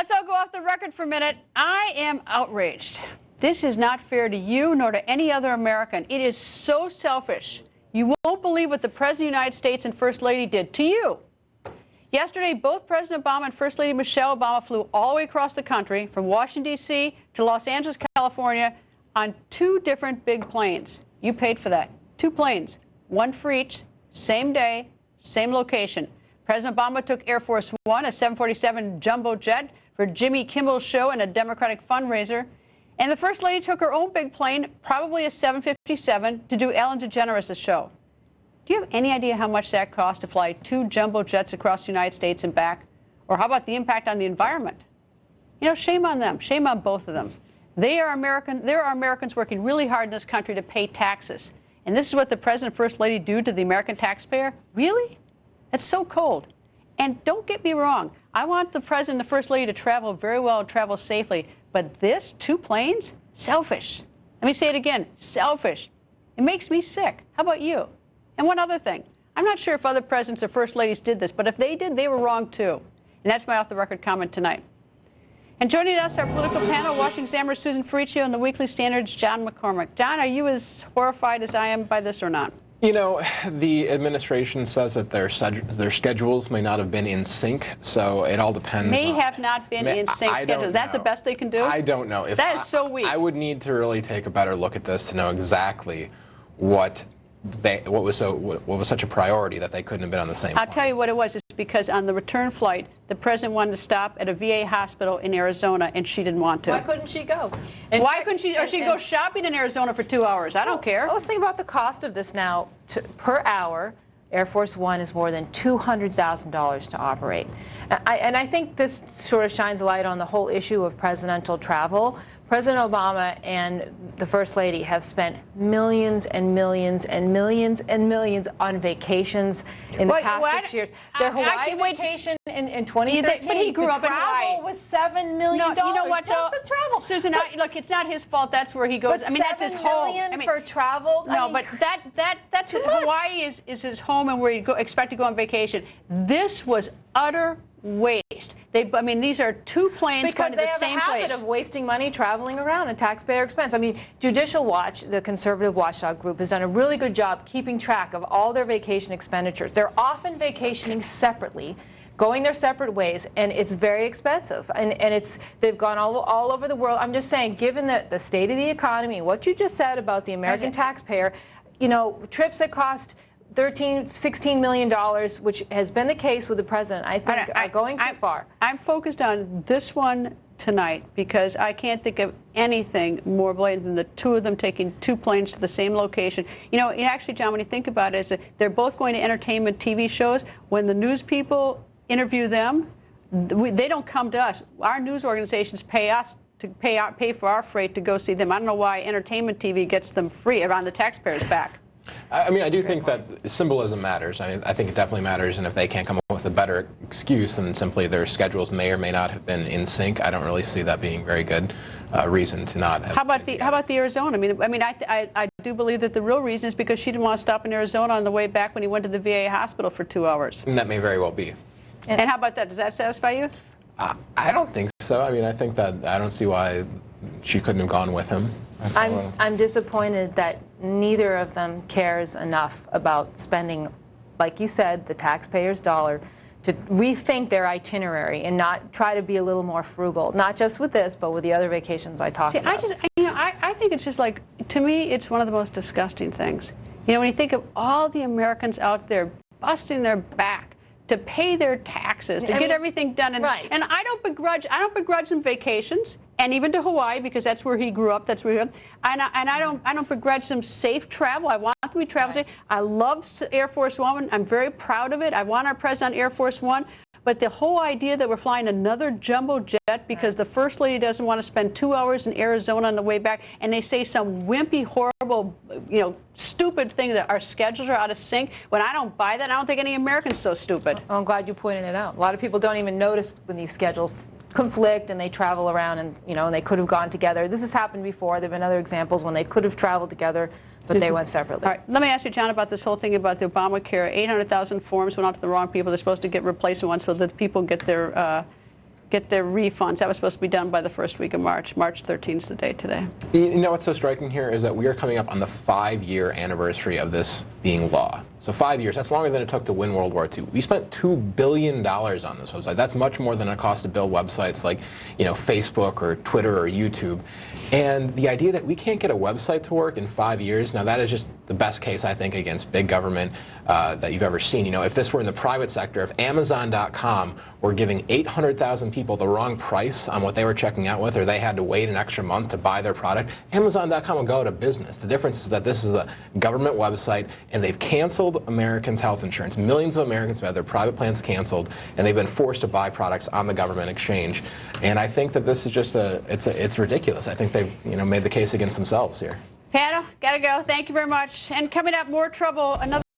Let's all go off the record for a minute. I am outraged. This is not fair to you nor to any other American. It is so selfish. You won't believe what the President of the United States and First Lady did to you. Yesterday, both President Obama and First Lady Michelle Obama flew all the way across the country from Washington, D.C. to Los Angeles, California on two different big planes. You paid for that. Two planes, one for each, same day, same location. President Obama took Air Force One, a 747 jumbo jet, for Jimmy Kimmel's show and a Democratic fundraiser. And the First Lady took her own big plane, probably a 757, to do Ellen DeGeneres' show. Do you have any idea how much that cost to fly two jumbo jets across the United States and back? Or how about the impact on the environment? You know, shame on them. Shame on both of them. There are Americans working really hard in this country to pay taxes. And this is what the President and First Lady do to the American taxpayer? Really? That's so cold. And don't get me wrong. I want the President and the First Lady to travel very well and travel safely. But this, two planes? Selfish. Let me say it again. Selfish. It makes me sick. How about you? And one other thing. I'm not sure if other presidents or First Ladies did this, but if they did, they were wrong too. And that's my off-the-record comment tonight. And joining us, our political panel, Washington Examiner Susan Ferriccio and the Weekly Standard's John McCormick. John, are you as horrified as I am by this or not? You know, the administration says that their schedules may not have been in sync, so it all depends. May have not been in sync schedules. Is that the best they can do? I don't know. That is so weak. I would need to really take a better look at this to know exactly what was such a priority that they couldn't have been on the same plane. I'll tell you what it was. It's because on the return flight, the president wanted to stop at a VA hospital in Arizona, and she didn't want to. Why couldn't she go? Why couldn't she? Or she'd go shopping in Arizona for 2 hours. I don't care. Well, let's think about the cost of this now. Per hour, Air Force One is more than $200,000 to operate. And I think this sort of shines a light on the whole issue of presidential travel. President Obama and the First Lady have spent millions and millions and millions and millions on vacations in the past 6 years. Their Hawaii vacation in 2013, but he grew up in Hawaii. Travel was $7 million. No, you know what, just the travel. Susan, look, it's not his fault. That's where he goes. I mean, that's his home. $7 million for travel. No, but that's Hawaii is his home and where you expect to go on vacation. This was utter waste. I mean, these are two planes going to the same place. Because they have a habit of wasting money traveling around at taxpayer expense. I mean, Judicial Watch, the conservative watchdog group, has done a really good job keeping track of all their vacation expenditures. They're often vacationing separately, going their separate ways, and it's very expensive. And they've gone all over the world. I'm just saying, given the state of the economy, what you just said about the American taxpayer, you know, trips that cost $16 million, which has been the case with the president, I think are going too far. I'm focused on this one tonight because I can't think of anything more blatant than the two of them taking two planes to the same location. You know, actually, John, when you think about it, is that they're both going to entertainment TV shows. When the news people interview them, they don't come to us. Our news organizations pay us to pay for our freight to go see them. I don't know why entertainment TV gets them free around the taxpayers' back. I mean, I do think that symbolism matters. I mean, I think it definitely matters, and if they can't come up with a better excuse than simply their schedules may or may not have been in sync, I don't really see that being very good reason to not have. How about the Arizona? I do believe that the real reason is because she didn't want to stop in Arizona on the way back when he went to the VA hospital for 2 hours. And that may very well be. And how about that? Does that satisfy you? I don't think so. I mean, I think that I don't see why she couldn't have gone with him. I'm disappointed that neither of them cares enough about spending, like you said, the taxpayers' dollar to rethink their itinerary and not try to be a little more frugal, not just with this, but with the other vacations I talked about. I think it's just like, to me, it's one of the most disgusting things. You know, when you think of all the Americans out there busting their back to pay their taxes, to get everything done, and I don't begrudge them vacations, and even to Hawaii because that's where he grew up. That's where he grew up. And I don't begrudge them safe travel. I want them to travel safe. I love Air Force One. I'm very proud of it. I want our president on Air Force One. But the whole idea that we're flying another jumbo jet because the First Lady doesn't want to spend 2 hours in Arizona on the way back, and they say some wimpy, horrible, you know, stupid thing that our schedules are out of sync. When I don't buy that, I don't think any American's so stupid. Oh, I'm glad you pointed it out. A lot of people don't even notice when these schedules conflict and they travel around, and and they could have gone together. This has happened before. There have been other examples when they could have traveled together, but they went separately. All right, let me ask you, John, about this whole thing about the Obamacare. 800,000 forms went out to the wrong people. They're supposed to get replacement ones so that people get their get their refunds. That was supposed to be done by the first week of March. March 13th is the date today. You know what's so striking here is that we are coming up on the 5-year anniversary of this being law. So 5 years, that's longer than it took to win World War II. We spent $2 billion on this website. That's much more than it costs to build websites like, Facebook or Twitter or YouTube. And the idea that we can't get a website to work in 5 years, now that is just the best case, I think, against big government that you've ever seen. If this were in the private sector, if Amazon.com were giving 800,000 people the wrong price on what they were checking out with, or they had to wait an extra month to buy their product, Amazon.com would go out of business. The difference is that this is a government website, and they've canceled Americans' health insurance. Millions of Americans have had their private plans canceled, and they've been forced to buy products on the government exchange. And I think that this is just it's ridiculous. I think they've made the case against themselves here. Panel, gotta go. Thank you very much. And coming up, more trouble. Another